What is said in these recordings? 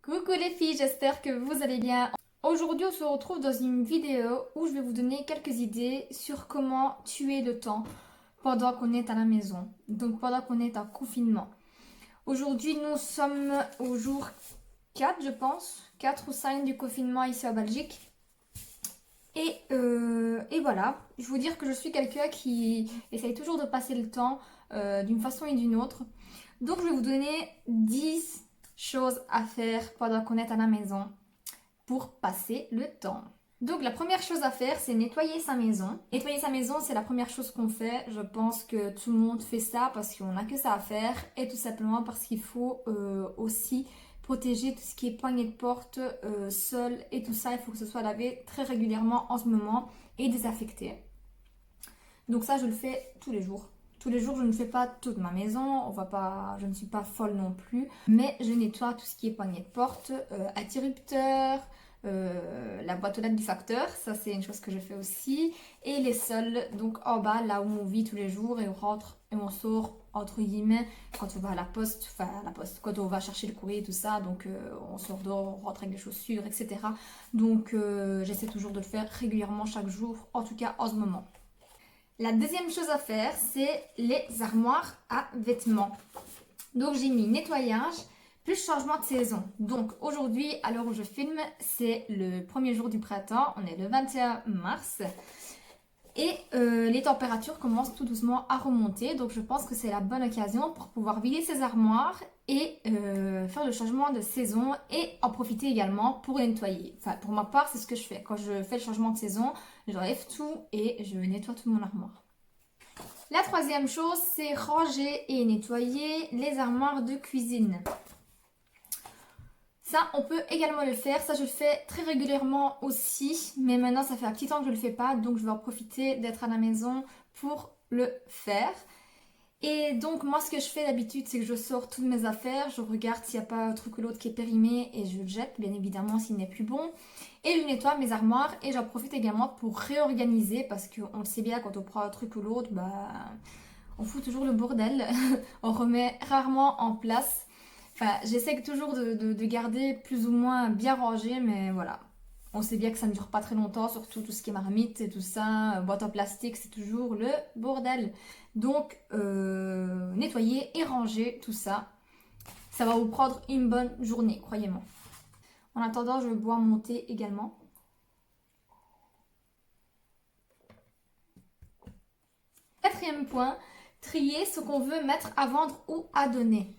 Coucou les filles, j'espère que vous allez bien. Aujourd'hui, on se retrouve dans une vidéo où je vais vous donner quelques idées sur comment tuer le temps pendant qu'on est à la maison, donc pendant qu'on est en confinement. Aujourd'hui, nous sommes au jour 4, je pense, 4 ou 5 du confinement ici en Belgique. Et voilà, je veux dire que je suis quelqu'un qui essaye toujours de passer le temps d'une façon et d'une autre. Donc je vais vous donner 10 choses à faire pendant qu'on est à la maison pour passer le temps. Donc la première chose à faire, c'est nettoyer sa maison. Nettoyer sa maison, c'est la première chose qu'on fait. Je pense que tout le monde fait ça parce qu'on n'a que ça à faire et tout simplement parce qu'il faut aussi protéger tout ce qui est poignée de porte, sol et tout ça. Il faut que ce soit lavé très régulièrement en ce moment et désinfecté. Donc ça, je le fais tous les jours. Tous les jours, je ne fais pas toute ma maison, je ne suis pas folle non plus, mais je nettoie tout ce qui est poignée de porte, interrupteur, la boîte aux lettres du facteur, ça c'est une chose que je fais aussi, et les sols, donc en bas, là où on vit tous les jours et on rentre et on sort, entre guillemets, quand on va à la poste, quand on va chercher le courrier et tout ça, donc on sort dehors, on rentre avec les chaussures, etc. Donc j'essaie toujours de le faire régulièrement chaque jour, en tout cas en ce moment. La deuxième chose à faire, c'est les armoires à vêtements. Donc j'ai mis nettoyage plus changement de saison. Donc aujourd'hui, à l'heure où je filme, c'est le premier jour du printemps, on est le 21 mars. Et les températures commencent tout doucement à remonter, donc je pense que c'est la bonne occasion pour pouvoir vider ces armoires et faire le changement de saison et en profiter également pour les nettoyer. Enfin, pour ma part, c'est ce que je fais. Quand je fais le changement de saison, j'enlève tout et je nettoie toute mon armoire. La troisième chose, c'est ranger et nettoyer les armoires de cuisine. Ça, on peut également le faire. Ça, je le fais très régulièrement aussi. Mais maintenant, ça fait un petit temps que je ne le fais pas. Donc, je vais en profiter d'être à la maison pour le faire. Et donc, moi, ce que je fais d'habitude, c'est que je sors toutes mes affaires. Je regarde s'il n'y a pas un truc ou l'autre qui est périmé et je le jette, bien évidemment, s'il n'est plus bon. Et je nettoie mes armoires et j'en profite également pour réorganiser parce qu'on le sait bien, quand on prend un truc ou l'autre, on fout toujours le bordel. On remet rarement en place. Enfin, j'essaie toujours de garder plus ou moins bien rangé, mais voilà. On sait bien que ça ne dure pas très longtemps, surtout tout ce qui est marmite et tout ça, boîte en plastique, c'est toujours le bordel. Donc, nettoyer et ranger tout ça, ça va vous prendre une bonne journée, croyez-moi. En attendant, je vais boire mon thé également. Quatrième point, trier ce qu'on veut mettre à vendre ou à donner.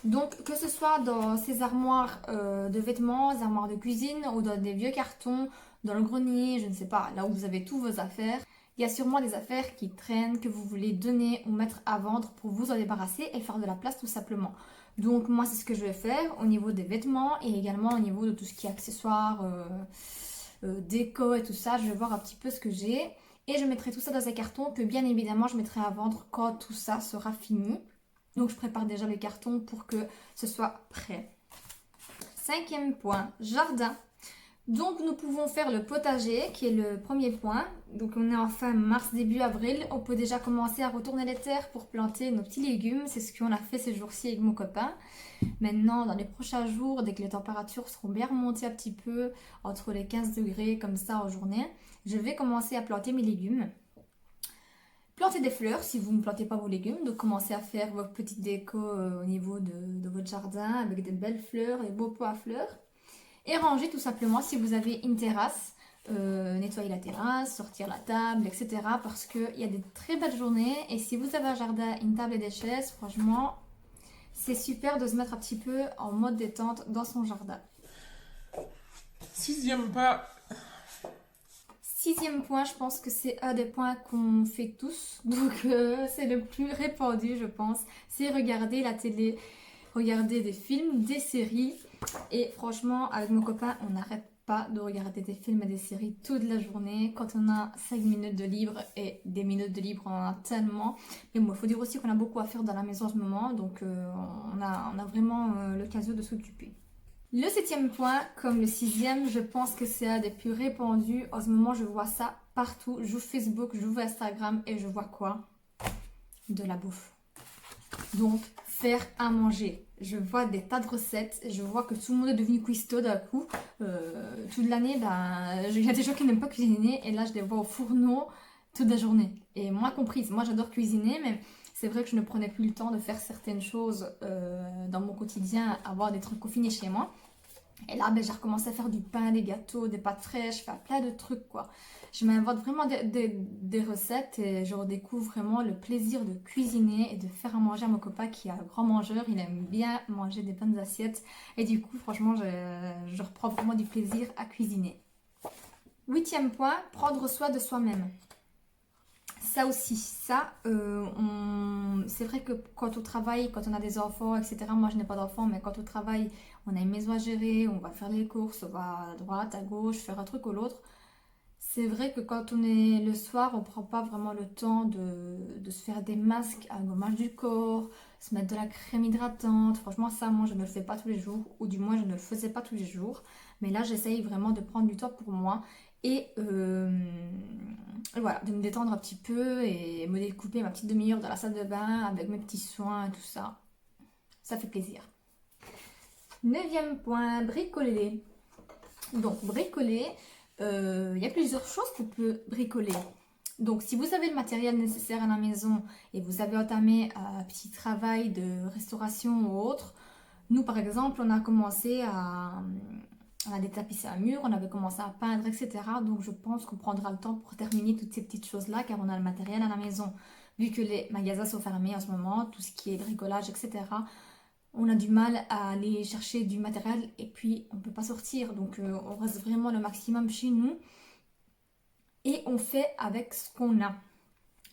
Donc, que ce soit dans ces armoires de vêtements, des armoires de cuisine ou dans des vieux cartons, dans le grenier, je ne sais pas, là où vous avez tous vos affaires, il y a sûrement des affaires qui traînent, que vous voulez donner ou mettre à vendre pour vous en débarrasser et faire de la place tout simplement. Donc, moi, c'est ce que je vais faire au niveau des vêtements et également au niveau de tout ce qui est accessoires, déco et tout ça. Je vais voir un petit peu ce que j'ai et je mettrai tout ça dans un carton que bien évidemment je mettrai à vendre quand tout ça sera fini. Donc je prépare déjà les cartons pour que ce soit prêt. Cinquième point, jardin. Donc nous pouvons faire le potager qui est le premier point. Donc on est en fin mars, début avril. On peut déjà commencer à retourner les terres pour planter nos petits légumes. C'est ce qu'on a fait ces jours-ci avec mon copain. Maintenant, dans les prochains jours, dès que les températures seront bien remontées un petit peu, entre les 15 degrés comme ça en journée, je vais commencer à planter mes légumes. Plantez des fleurs si vous ne plantez pas vos légumes, donc commencez à faire votre petite déco au niveau de votre jardin avec des belles fleurs et beaux pots à fleurs. Et rangez tout simplement si vous avez une terrasse, nettoyer la terrasse, sortir la table, etc. Parce qu'il y a des très belles journées et si vous avez un jardin, une table et des chaises, franchement, c'est super de se mettre un petit peu en mode détente dans son jardin. Sixième pas. Sixième point, je pense que c'est un des points qu'on fait tous, donc c'est le plus répandu je pense, c'est regarder la télé, regarder des films, des séries et franchement avec mon copain on n'arrête pas de regarder des films et des séries toute la journée quand on a 5 minutes de libre et des minutes de libre on en a tellement, mais bon il faut dire aussi qu'on a beaucoup à faire dans la maison en ce moment donc on a vraiment l'occasion de s'occuper. Le septième point, comme le sixième, je pense que c'est un des plus répandus. En ce moment, je vois ça partout. J'ouvre Facebook, j'ouvre Instagram et je vois quoi? De la bouffe. Donc, faire à manger. je vois des tas de recettes, je vois que tout le monde est devenu cuistot d'un coup. Toute l'année, ben, il y a des gens qui n'aiment pas cuisiner et là je les vois au fourneau toute la journée. Et moi comprise, moi j'adore cuisiner, mais c'est vrai que je ne prenais plus le temps de faire certaines choses dans mon quotidien, avoir des trucs confinés chez moi. Et là, ben, j'ai recommencé à faire du pain, des gâteaux, des pâtes fraîches, faire plein de trucs quoi. Je m'invente vraiment des recettes et je redécouvre vraiment le plaisir de cuisiner et de faire à manger à mon copain qui est un grand mangeur. Il aime bien manger des bonnes assiettes et du coup, franchement, je reprends vraiment du plaisir à cuisiner. Huitième point, prendre soin de soi-même. Ça aussi, c'est vrai que quand on travaille, quand on a des enfants, etc. Moi, je n'ai pas d'enfants, mais quand on travaille, on a une maison à gérer, on va faire les courses, on va à droite, à gauche, faire un truc ou l'autre. C'est vrai que quand on est le soir, on prend pas vraiment le temps de se faire des masques à gommage du corps, se mettre de la crème hydratante. Franchement, ça, moi, je ne le fais pas tous les jours, ou du moins, je ne le faisais pas tous les jours. Mais là, j'essaye vraiment de prendre du temps pour moi et voilà, de me détendre un petit peu et me découper ma petite demi-heure dans la salle de bain avec mes petits soins et tout ça. Ça fait plaisir. Neuvième point, bricoler. Donc, bricoler, il y a plusieurs choses qu'on peut bricoler. Donc, si vous avez le matériel nécessaire à la maison et vous avez entamé un petit travail de restauration ou autre, nous, par exemple, on a commencé on a détapissé un mur, on avait commencé à peindre, etc. Donc, je pense qu'on prendra le temps pour terminer toutes ces petites choses-là car on a le matériel à la maison. Vu que les magasins sont fermés en ce moment, tout ce qui est bricolage, etc., on a du mal à aller chercher du matériel et puis on ne peut pas sortir. Donc on reste vraiment le maximum chez nous et on fait avec ce qu'on a.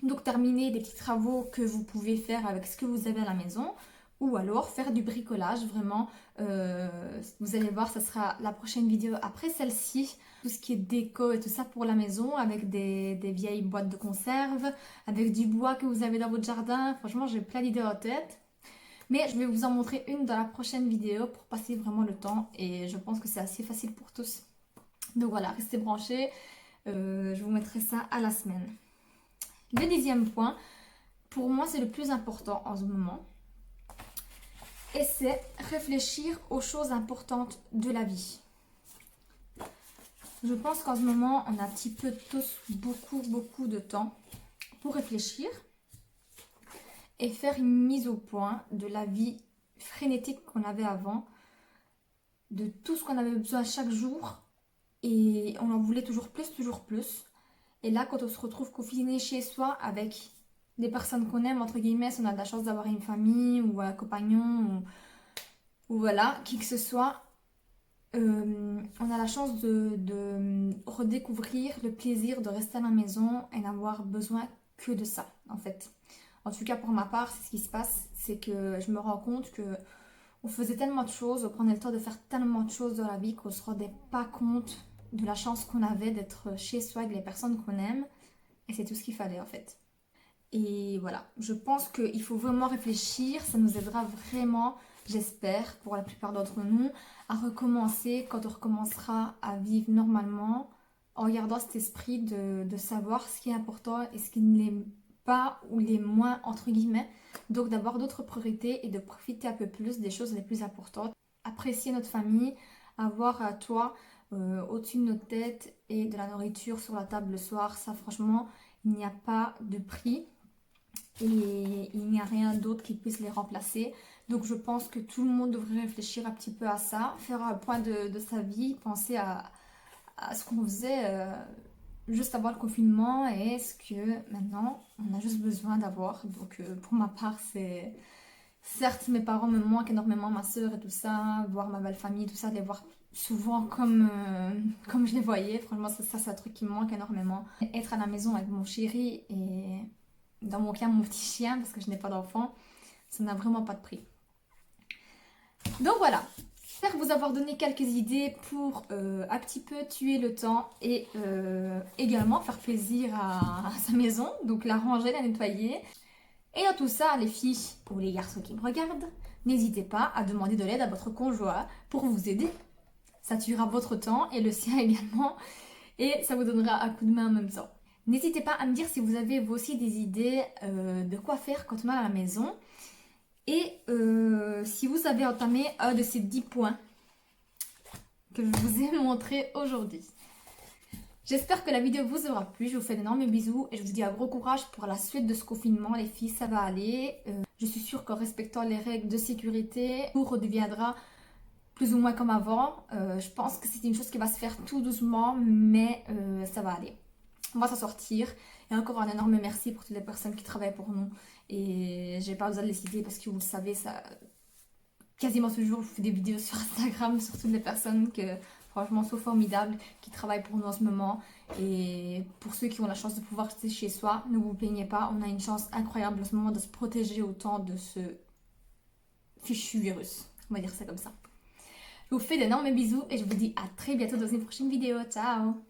Donc terminer des petits travaux que vous pouvez faire avec ce que vous avez à la maison ou alors faire du bricolage vraiment. Vous allez voir, ça sera la prochaine vidéo après celle-ci. Tout ce qui est déco et tout ça pour la maison avec des vieilles boîtes de conserve, avec du bois que vous avez dans votre jardin. Franchement, j'ai plein d'idées en tête. Mais je vais vous en montrer une dans la prochaine vidéo pour passer vraiment le temps et je pense que c'est assez facile pour tous. Donc voilà, restez branchés, je vous mettrai ça à la semaine. Le dixième point, pour moi c'est le plus important en ce moment, et c'est réfléchir aux choses importantes de la vie. Je pense qu'en ce moment on a un petit peu tous beaucoup de temps pour réfléchir et faire une mise au point de la vie frénétique qu'on avait avant, de tout ce qu'on avait besoin chaque jour et on en voulait toujours plus. Et là, quand on se retrouve confiné chez soi avec des personnes qu'on aime, entre guillemets, si on a de la chance d'avoir une famille ou un compagnon ou voilà, qui que ce soit, on a la chance de redécouvrir le plaisir de rester à la maison et n'avoir besoin que de ça, en fait. En tout cas, pour ma part, c'est ce qui se passe, c'est que je me rends compte que on faisait tellement de choses, on prenait le temps de faire tellement de choses dans la vie qu'on se rendait pas compte de la chance qu'on avait d'être chez soi avec les personnes qu'on aime. Et c'est tout ce qu'il fallait en fait. Et voilà, je pense qu'il faut vraiment réfléchir, ça nous aidera vraiment, j'espère, pour la plupart d'entre nous, à recommencer quand on recommencera à vivre normalement, en gardant cet esprit de savoir ce qui est important et ce qui ne l'est pas ou les moins entre guillemets. Donc d'avoir d'autres priorités et de profiter un peu plus des choses les plus importantes. Apprécier notre famille, avoir un toit au-dessus de notre tête et de la nourriture sur la table le soir, ça franchement, il n'y a pas de prix et il n'y a rien d'autre qui puisse les remplacer. Donc je pense que tout le monde devrait réfléchir un petit peu à ça, faire un point de sa vie, penser à ce qu'on faisait juste avant le confinement et ce que maintenant on a juste besoin d'avoir. Donc pour ma part, c'est certes mes parents me manquent énormément, ma soeur et tout ça, voir ma belle famille, tout ça, les voir souvent comme je les voyais. Franchement, ça c'est un truc qui me manque énormément. Être à la maison avec mon chéri et dans mon cas mon petit chien parce que je n'ai pas d'enfant, ça n'a vraiment pas de prix. Donc voilà, j'espère vous avoir donné quelques idées pour un petit peu tuer le temps et également faire plaisir à sa maison, donc la ranger, la nettoyer. Et dans tout ça, les filles ou les garçons qui me regardent, n'hésitez pas à demander de l'aide à votre conjoint pour vous aider. Ça tuera votre temps et le sien également et ça vous donnera un coup de main en même temps. N'hésitez pas à me dire si vous avez vous aussi des idées de quoi faire quand on est à la maison. Et si vous avez entamé un de ces 10 points que je vous ai montré aujourd'hui. J'espère que la vidéo vous aura plu. Je vous fais d'énormes bisous et je vous dis un gros courage pour la suite de ce confinement. Les filles, ça va aller. Je suis sûre qu'en respectant les règles de sécurité, tout redeviendra plus ou moins comme avant. Je pense que c'est une chose qui va se faire tout doucement, mais ça va aller. On va s'en sortir. Et encore un énorme merci pour toutes les personnes qui travaillent pour nous. Et j'ai pas besoin de les citer parce que vous le savez, ça, quasiment toujours, je fais des vidéos sur Instagram sur toutes les personnes que franchement sont formidables, qui travaillent pour nous en ce moment. Et pour ceux qui ont la chance de pouvoir rester chez soi, ne vous plaignez pas, on a une chance incroyable en ce moment de se protéger autant de ce fichu virus. On va dire ça comme ça. Je vous fais d'énormes bisous et je vous dis à très bientôt dans une prochaine vidéo. Ciao!